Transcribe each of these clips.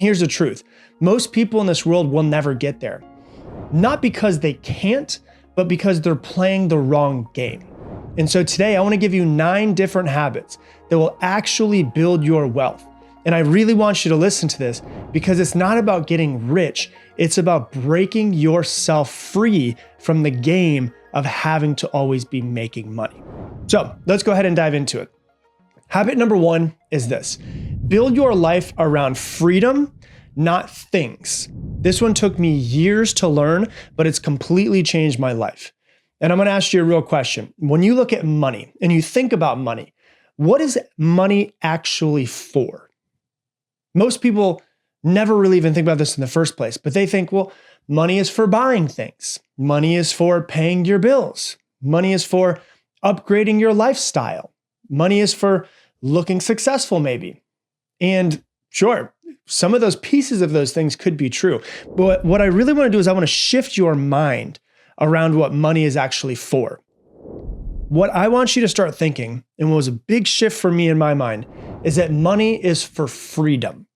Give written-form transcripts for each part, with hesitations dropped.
Here's the truth. Most people in this world will never get there. Not because they can't, but because they're playing the wrong game. And so today I want to give you 9 different habits that will actually build your wealth. And I really want you to listen to this because it's not about getting rich. It's about breaking yourself free from the game of having to always be making money. So let's go ahead and dive into it. Habit number 1 is this: build your life around freedom, not things. This one took me years to learn, but it's completely changed my life. And I'm going to ask you a real question. When you look at money and you think about money, what is money actually for? Most people never really even think about this in the first place, but they think, well, money is for buying things. Money is for paying your bills. Money is for upgrading your lifestyle. Money is for looking successful, maybe. And sure, some of those pieces of those things could be true. But what I really want to do is I want to shift your mind around what money is actually for. What I want you to start thinking, and what was a big shift for me in my mind, is that money is for freedom,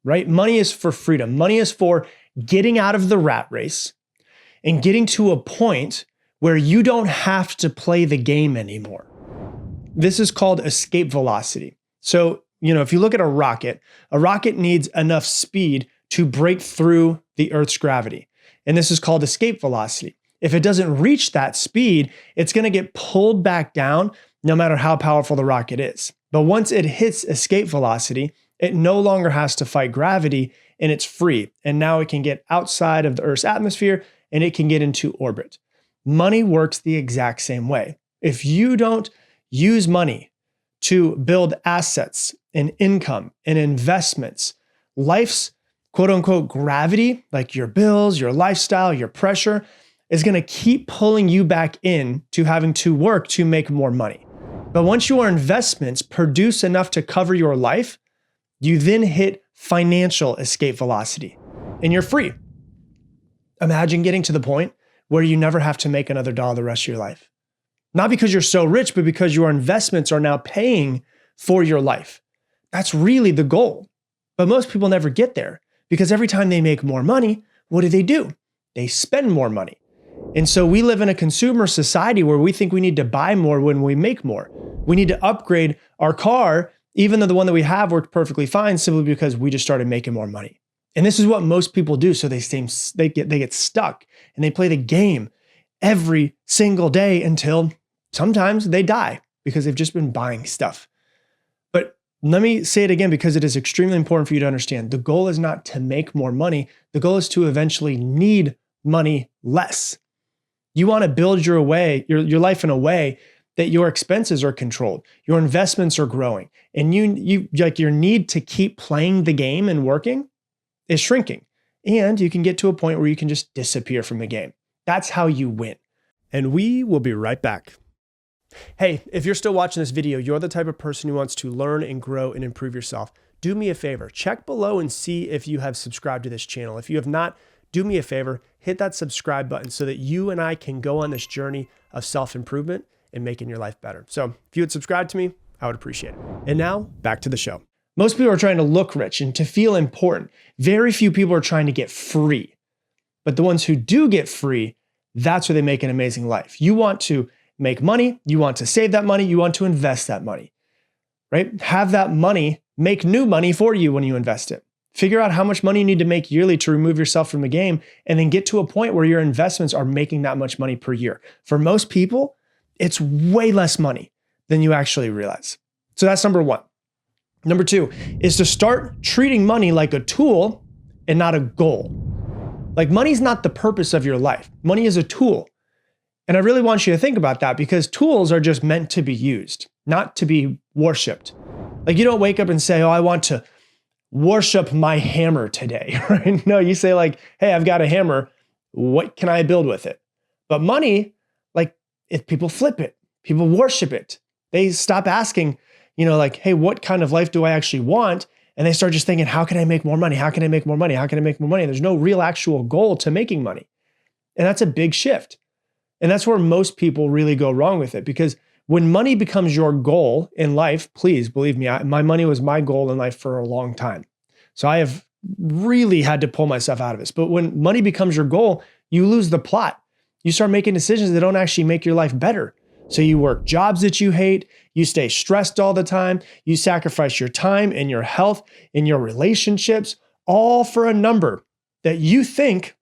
right? Money is for freedom. Money is for getting out of the rat race and getting to a point where you don't have to play the game anymore. This is called escape velocity. So, if you look at a rocket needs enough speed to break through the Earth's gravity. And this is called escape velocity. If it doesn't reach that speed, it's going to get pulled back down no matter how powerful the rocket is. But once it hits escape velocity, it no longer has to fight gravity and it's free. And now it can get outside of the Earth's atmosphere and it can get into orbit. Money works the exact same way. If you don't use money to build assets and income and investments, life's quote unquote gravity, like your bills, your lifestyle, your pressure, is going to keep pulling you back in to having to work to make more money. But once your investments produce enough to cover your life, you then hit financial escape velocity and you're free. Imagine getting to the point where you never have to make another dollar the rest of your life. Not because you're so rich, but because your investments are now paying for your life. That's really the goal. But most people never get there because every time they make more money, what do? They spend more money. And so we live in a consumer society where we think we need to buy more when we make more. We need to upgrade our car, even though the one that we have worked perfectly fine, simply because we just started making more money. And this is what most people do. So they get stuck and they play the game every single day until sometimes they die because they've just been buying stuff. But let me say it again because it is extremely important for you to understand. The goal is not to make more money. The goal is to eventually need money less. You want to build your life in a way that your expenses are controlled, your investments are growing, and you like your need to keep playing the game and working is shrinking. And you can get to a point where you can just disappear from the game. That's how you win. And we will be right back. Hey, if you're still watching this video, you're the type of person who wants to learn and grow and improve yourself. Do me a favor, check below and see if you have subscribed to this channel. If you have not, do me a favor, hit that subscribe button so that you and I can go on this journey of self-improvement and making your life better. So if you would subscribe to me, I would appreciate it. And now back to the show. Most people are trying to look rich and to feel important. Very few people are trying to get free. But the ones who do get free, that's where they make an amazing life. You want to make money, you want to save that money, you want to invest that money, right? Have that money make new money for you when you invest it. Figure out how much money you need to make yearly to remove yourself from the game and then get to a point where your investments are making that much money per year. For most people, it's way less money than you actually realize. So that's number 1. Number 2 is to start treating money like a tool and not a goal. Like money's not the purpose of your life. Money is a tool. And I really want you to think about that because tools are just meant to be used, not to be worshiped. Like you don't wake up and say, oh, I want to worship my hammer today, right? No, you say like, hey, I've got a hammer. What can I build with it? But money, like if people flip it, people worship it. They stop asking, like, hey, what kind of life do I actually want? And they start just thinking, how can I make more money? How can I make more money? How can I make more money? There's no real actual goal to making money. And that's a big shift. And that's where most people really go wrong with it because when money becomes your goal in life, please believe me, my money was my goal in life for a long time. So I have really had to pull myself out of this. But when money becomes your goal, you lose the plot. You start making decisions that don't actually make your life better. So you work jobs that you hate, you stay stressed all the time, you sacrifice your time and your health and your relationships, all for a number that you think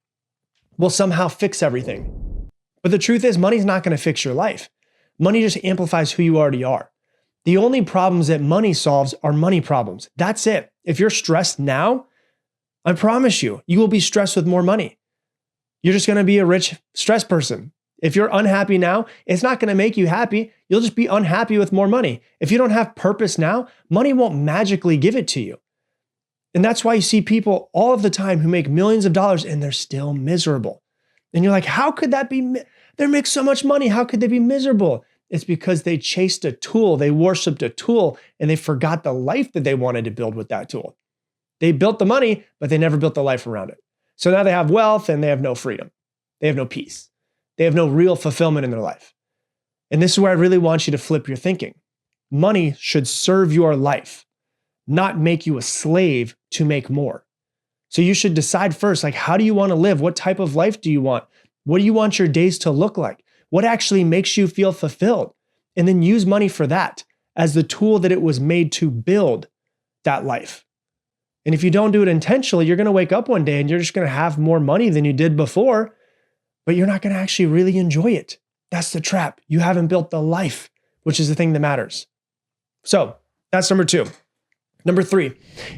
will somehow fix everything. But the truth is, money's not going to fix your life. Money just amplifies who you already are. The only problems that money solves are money problems. That's it. If you're stressed now, I promise you, you will be stressed with more money. You're just going to be a rich, stressed person. If you're unhappy now, it's not going to make you happy. You'll just be unhappy with more money. If you don't have purpose now, money won't magically give it to you. And that's why you see people all of the time who make millions of dollars and they're still miserable. And you're like, how could that be? They make so much money. How could they be miserable? It's because they chased a tool. They worshiped a tool and they forgot the life that they wanted to build with that tool. They built the money, but they never built the life around it. So now they have wealth and they have no freedom. They have no peace. They have no real fulfillment in their life. And this is where I really want you to flip your thinking. Money should serve your life, not make you a slave to make more. So you should decide first, like, how do you want to live? What type of life do you want? What do you want your days to look like? What actually makes you feel fulfilled? And then use money for that as the tool that it was made to build that life. And if you don't do it intentionally, you're going to wake up one day and you're just going to have more money than you did before, but you're not going to actually really enjoy it. That's the trap. You haven't built the life, which is the thing that matters. So that's number 2. Number 3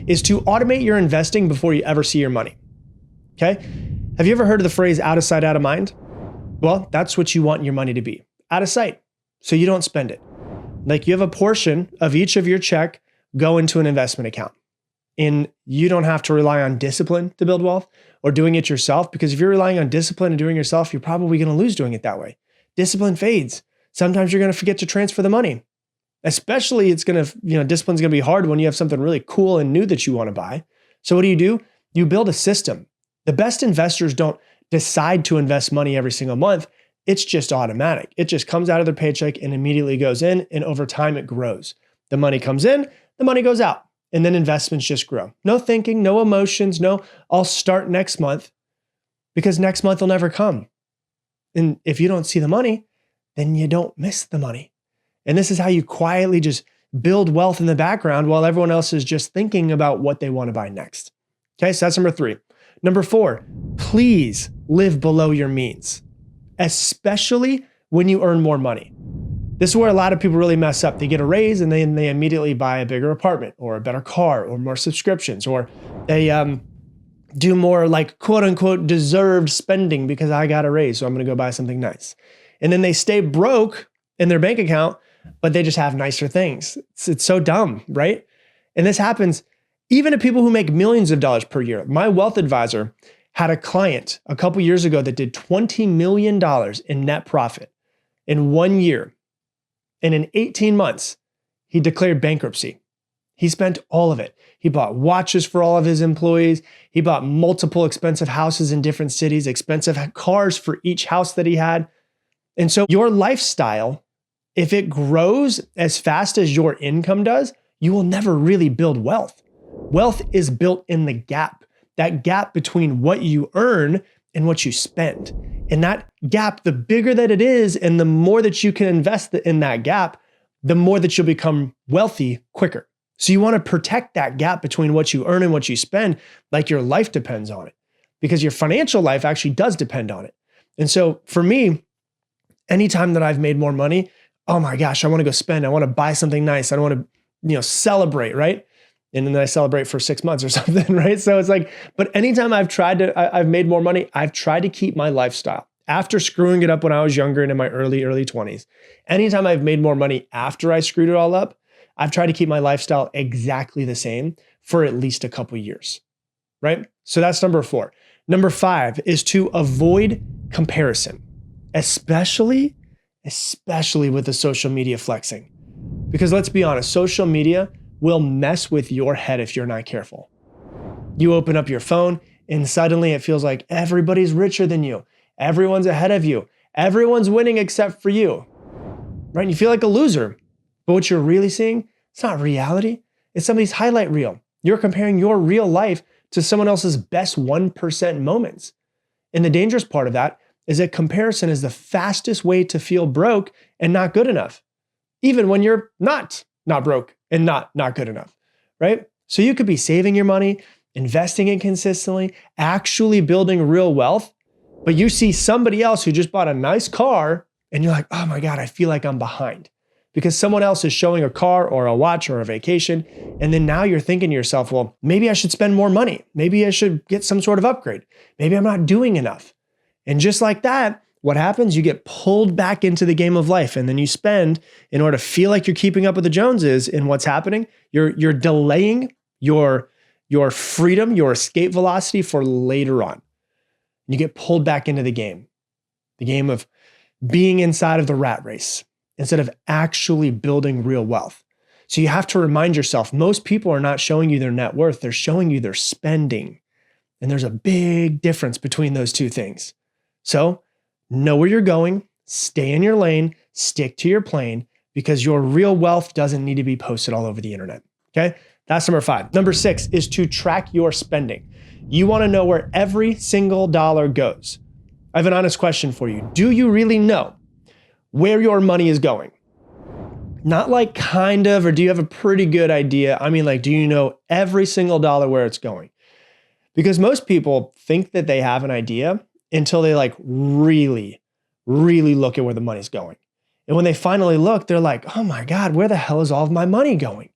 is to automate your investing before you ever see your money. Okay? Have you ever heard of the phrase out of sight, out of mind? Well, that's what you want your money to be. Out of sight, so you don't spend it. Like, you have a portion of each of your check go into an investment account. And you don't have to rely on discipline to build wealth or doing it yourself, because if you're relying on discipline and doing it yourself, you're probably going to lose doing it that way. Discipline fades. Sometimes you're going to forget to transfer the money. Especially discipline's going to be hard when you have something really cool and new that you want to buy. So what do? You build a system. The best investors don't decide to invest money every single month. It's just automatic. It just comes out of their paycheck and immediately goes in, and over time it grows. The money comes in, the money goes out, and then investments just grow. No thinking, no emotions, no, I'll start next month, because next month will never come. And if you don't see the money, then you don't miss the money. And this is how you quietly just build wealth in the background while everyone else is just thinking about what they want to buy next. Okay, so that's number 3. Number 4, please live below your means, especially when you earn more money. This is where a lot of people really mess up. They get a raise and then they immediately buy a bigger apartment or a better car or more subscriptions, or they do more like quote unquote deserved spending because I got a raise, so I'm going to go buy something nice. And then they stay broke in their bank account, but they just have nicer things. It's so dumb, right? And this happens even to people who make millions of dollars per year. My wealth advisor had a client a couple years ago that did $20 million in net profit in 1 year. And in 18 months, he declared bankruptcy. He spent all of it. He bought watches for all of his employees. He bought multiple expensive houses in different cities, expensive cars for each house that he had. And so your lifestyle, if it grows as fast as your income does, you will never really build wealth. Wealth is built in the gap, that gap between what you earn and what you spend. And that gap, the bigger that it is, and the more that you can invest in that gap, the more that you'll become wealthy quicker. So you want to protect that gap between what you earn and what you spend, like your life depends on it, because your financial life actually does depend on it. And so for me, anytime that I've made more money, oh my gosh, I want to go spend. I want to buy something nice. I don't want to, celebrate, right? And then I celebrate for 6 months or something, right? So it's like, but anytime I've made more money, I've tried to keep my lifestyle after screwing it up when I was younger and in my early 20s. Anytime I've made more money after I screwed it all up, I've tried to keep my lifestyle exactly the same for at least a couple years, right? So that's number 4. Number 5 is to avoid comparison, especially with the social media flexing. Because let's be honest, social media will mess with your head if you're not careful. You open up your phone and suddenly it feels like everybody's richer than you. Everyone's ahead of you. Everyone's winning except for you, right? And you feel like a loser. But what you're really seeing, it's not reality. It's somebody's highlight reel. You're comparing your real life to someone else's best 1% moments. And the dangerous part of that is that comparison is the fastest way to feel broke and not good enough, even when you're not broke and not good enough, right? So you could be saving your money, investing it consistently, actually building real wealth, but you see somebody else who just bought a nice car and you're like, oh my God, I feel like I'm behind because someone else is showing a car or a watch or a vacation. And then now you're thinking to yourself, well, maybe I should spend more money. Maybe I should get some sort of upgrade. Maybe I'm not doing enough. And just like that, what happens? You get pulled back into the game of life, and then you spend, in order to feel like you're keeping up with the Joneses in what's happening, you're delaying your freedom, your escape velocity for later on. You get pulled back into the game of being inside of the rat race instead of actually building real wealth. So you have to remind yourself, most people are not showing you their net worth, they're showing you their spending. And there's a big difference between those two things. So know where you're going, stay in your lane, stick to your plane, because your real wealth doesn't need to be posted all over the internet, okay? That's number 5. Number 6 is to track your spending. You wanna know where every single dollar goes. I have an honest question for you. Do you really know where your money is going? Not like kind of, or do you have a pretty good idea? I mean, like, do you know every single dollar where it's going? Because most people think that they have an idea until they like really look at where the money's going. And when they finally look, they're like, oh my God, where the hell is all of my money going?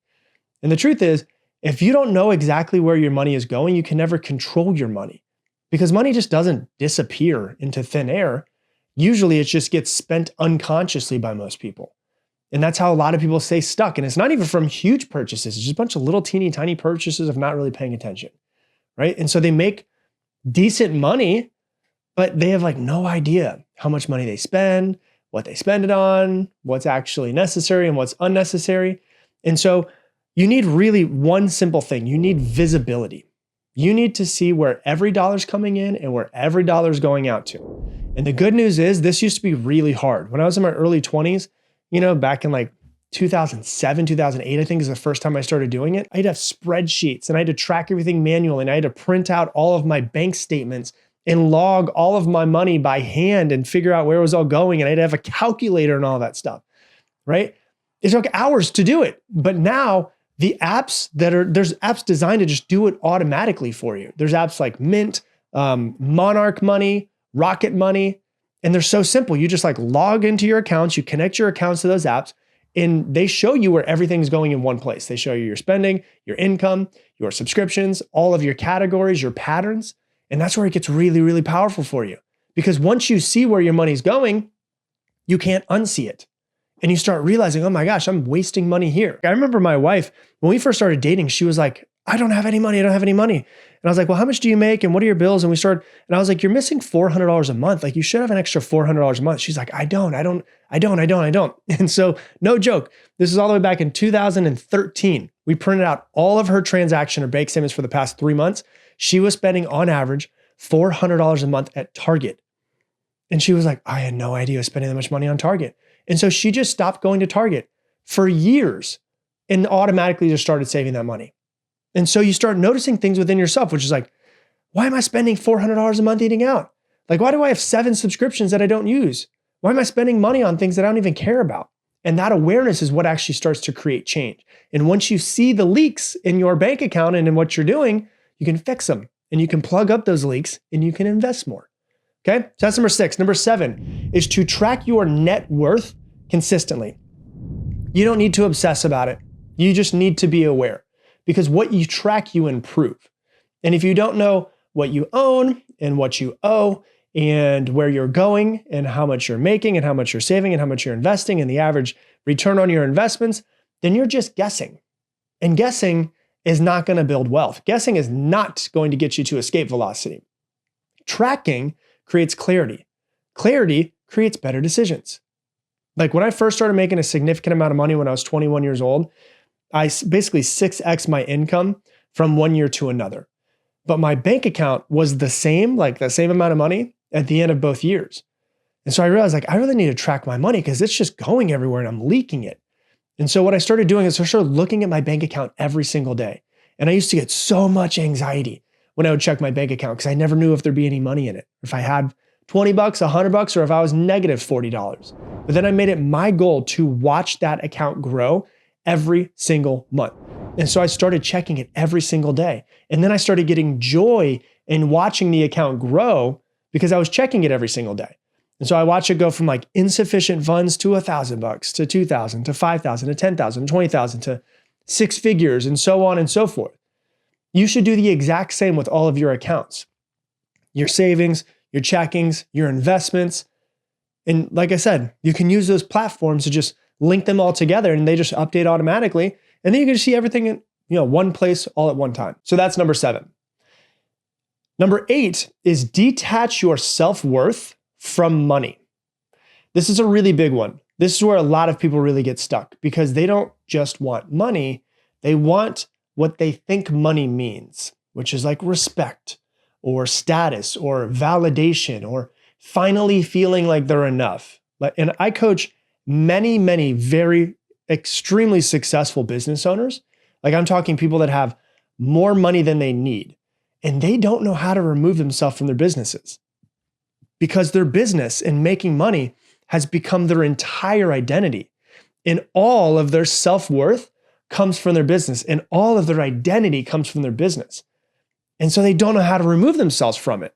And the truth is, if you don't know exactly where your money is going, you can never control your money, because money just doesn't disappear into thin air. Usually it just gets spent unconsciously by most people. And that's how a lot of people stay stuck. And it's not even from huge purchases. It's just a bunch of little teeny tiny purchases of not really paying attention, right? And so they make decent money, but they have like no idea how much money they spend, what they spend it on, what's actually necessary and what's unnecessary. And so you need really one simple thing. You need visibility. You need to see where every dollar's coming in and where every dollar's going out to. And the good news is this used to be really hard. When I was in my early 20s, back in like 2007, 2008, I think is the first time I started doing it. I'd have spreadsheets and I had to track everything manually, and I had to print out all of my bank statements and log all of my money by hand and figure out where it was all going. And I'd have a calculator and all that stuff, right? It took hours to do it. But now there's apps designed to just do it automatically for you. There's apps like Mint, Monarch Money, Rocket Money, and they're so simple. You just like log into your accounts, you connect your accounts to those apps, and they show you where everything's going in one place. They show you your spending, your income, your subscriptions, all of your categories, your patterns. And that's where it gets really, really powerful for you. Because once you see where your money's going, you can't unsee it. And you start realizing, oh my gosh, I'm wasting money here. I remember my wife, when we first started dating, she was like, I don't have any money. And I was like, well, how much do you make? And what are your bills? And I was like, you're missing $400 a month. Like you should have an extra $400 a month. She's like, I don't. And so no joke, this is all the way back in 2013. We printed out all of her transaction or bank statements for the past 3 months. She was spending on average $400 a month at Target. And she was like, I had no idea I was spending that much money on Target. And so she just stopped going to Target for years and automatically just started saving that money. And so you start noticing things within yourself, which is like, why am I spending $400 a month eating out? Like, why do I have 7 subscriptions that I don't use? Why am I spending money on things that I don't even care about? And that awareness is what actually starts to create change. And once you see the leaks in your bank account and in what you're doing, you can fix them and you can plug up those leaks and you can invest more. Okay, so that's number 6. Number 7 is to track your net worth consistently. You don't need to obsess about it. You just need to be aware, because what you track, you improve. And if you don't know what you own and what you owe and where you're going and how much you're making and how much you're saving and how much you're investing and the average return on your investments, then you're just guessing. And guessing is not going to build wealth. Guessing is not going to get you to escape velocity. Tracking creates clarity. Clarity creates better decisions. Like when I first started making a significant amount of money when I was 21 years old, I basically 6x my income from one year to another. But my bank account was the same, like the same amount of money at the end of both years. And so I realized like, I really need to track my money because it's just going everywhere and I'm leaking it. And so what I started doing is I started looking at my bank account every single day. And I used to get so much anxiety when I would check my bank account because I never knew if there'd be any money in it. If I had $20, $100, or if I was negative $40. But then I made it my goal to watch that account grow every single month. And so I started checking it every single day. And then I started getting joy in watching the account grow because I was checking it every single day. And so I watched it go from like insufficient funds to $1,000 to $2,000 to $5,000 to $10,000 to $20,000 to six figures and so on and so forth. You should do the exact same with all of your accounts, your savings, your checkings, your investments. And like I said, you can use those platforms to just link them all together and they just update automatically. And then you can see everything in one place all at one time. So that's number 7. Number 8 is detach your self-worth from money. This is a really big one. This is where a lot of people really get stuck because they don't just want money. They want what they think money means, which is like respect or status or validation or finally feeling like they're enough. And I coach many, many very extremely successful business owners. Like I'm talking people that have more money than they need, and they don't know how to remove themselves from their businesses because their business and making money has become their entire identity. And all of their self-worth comes from their business, and all of their identity comes from their business. And so they don't know how to remove themselves from it.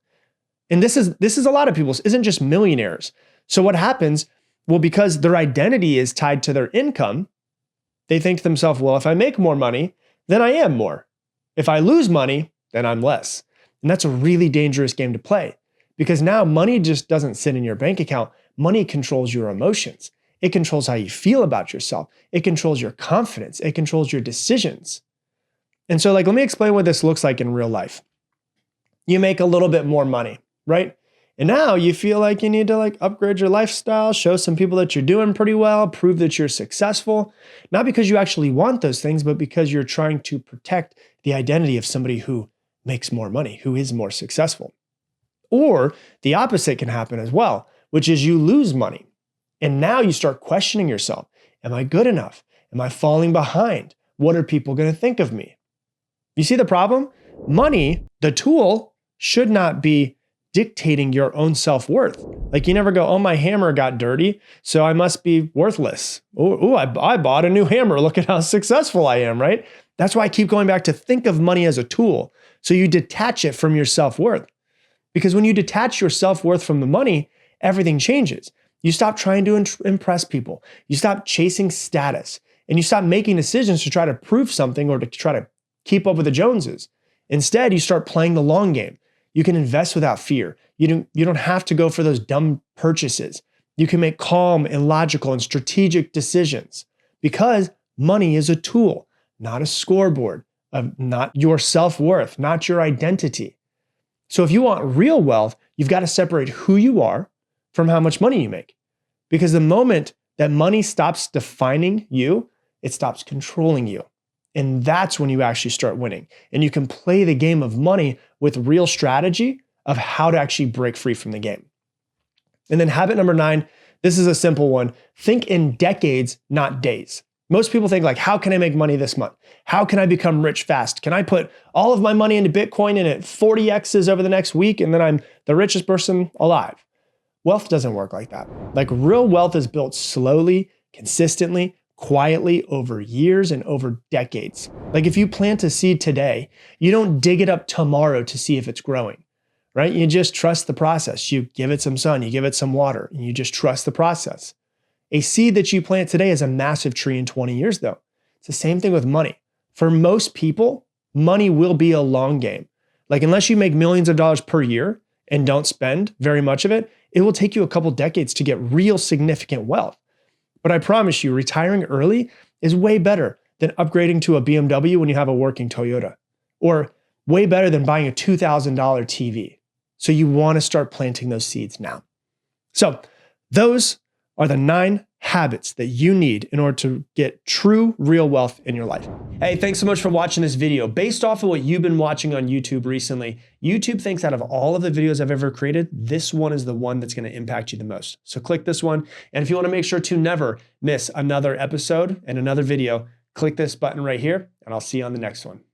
And this is a lot of people. This isn't just millionaires. So what happens? Well, because their identity is tied to their income, they think to themselves, well, if I make more money, then I am more. If I lose money, then I'm less. And that's a really dangerous game to play because now money just doesn't sit in your bank account. Money controls your emotions. It controls how you feel about yourself. It controls your confidence. It controls your decisions. And so let me explain what this looks like in real life. You make a little bit more money, right? And now you feel like you need to upgrade your lifestyle, show some people that you're doing pretty well, prove that you're successful, not because you actually want those things, but because you're trying to protect the identity of somebody who makes more money, who is more successful. Or the opposite can happen as well, which is you lose money. And now you start questioning yourself. Am I good enough? Am I falling behind? What are people going to think of me? You see the problem? Money, the tool, should not be dictating your own self-worth. You never go, oh, my hammer got dirty, so I must be worthless. Oh, I bought a new hammer. Look at how successful I am, right? That's why I keep going back to think of money as a tool. So you detach it from your self-worth. Because when you detach your self-worth from the money, everything changes. You stop trying to impress people. You stop chasing status. And you stop making decisions to try to prove something or to try to keep up with the Joneses. Instead, you start playing the long game. You can invest without fear. You don't have to go for those dumb purchases. You can make calm and logical and strategic decisions because money is a tool, not a scoreboard, not your self-worth, not your identity. So if you want real wealth, you've got to separate who you are from how much money you make. Because the moment that money stops defining you, it stops controlling you. And that's when you actually start winning. And you can play the game of money with real strategy of how to actually break free from the game. And then habit number 9, this is a simple one. Think in decades, not days. Most people think how can I make money this month? How can I become rich fast? Can I put all of my money into Bitcoin and it 40x's over the next week and then I'm the richest person alive? Wealth doesn't work like that. Real wealth is built slowly, consistently, quietly over years and over decades. If you plant a seed today, you don't dig it up tomorrow to see if it's growing, right? You just trust the process. You give it some sun, you give it some water, and you just trust the process. A seed that you plant today is a massive tree in 20 years though. It's the same thing with money. For most people, money will be a long game. Unless you make millions of dollars per year and don't spend very much of it, it will take you a couple decades to get real significant wealth. But I promise you, retiring early is way better than upgrading to a BMW when you have a working Toyota, or way better than buying a $2,000 TV. So you want to start planting those seeds now. So those are the 9 habits that you need in order to get true real wealth in your life. Hey, thanks so much for watching this video. Based off of what you've been watching on YouTube recently, YouTube thinks out of all of the videos I've ever created, this one is the one that's going to impact you the most. So click this one. And if you want to make sure to never miss another episode and another video, click this button right here, and I'll see you on the next one.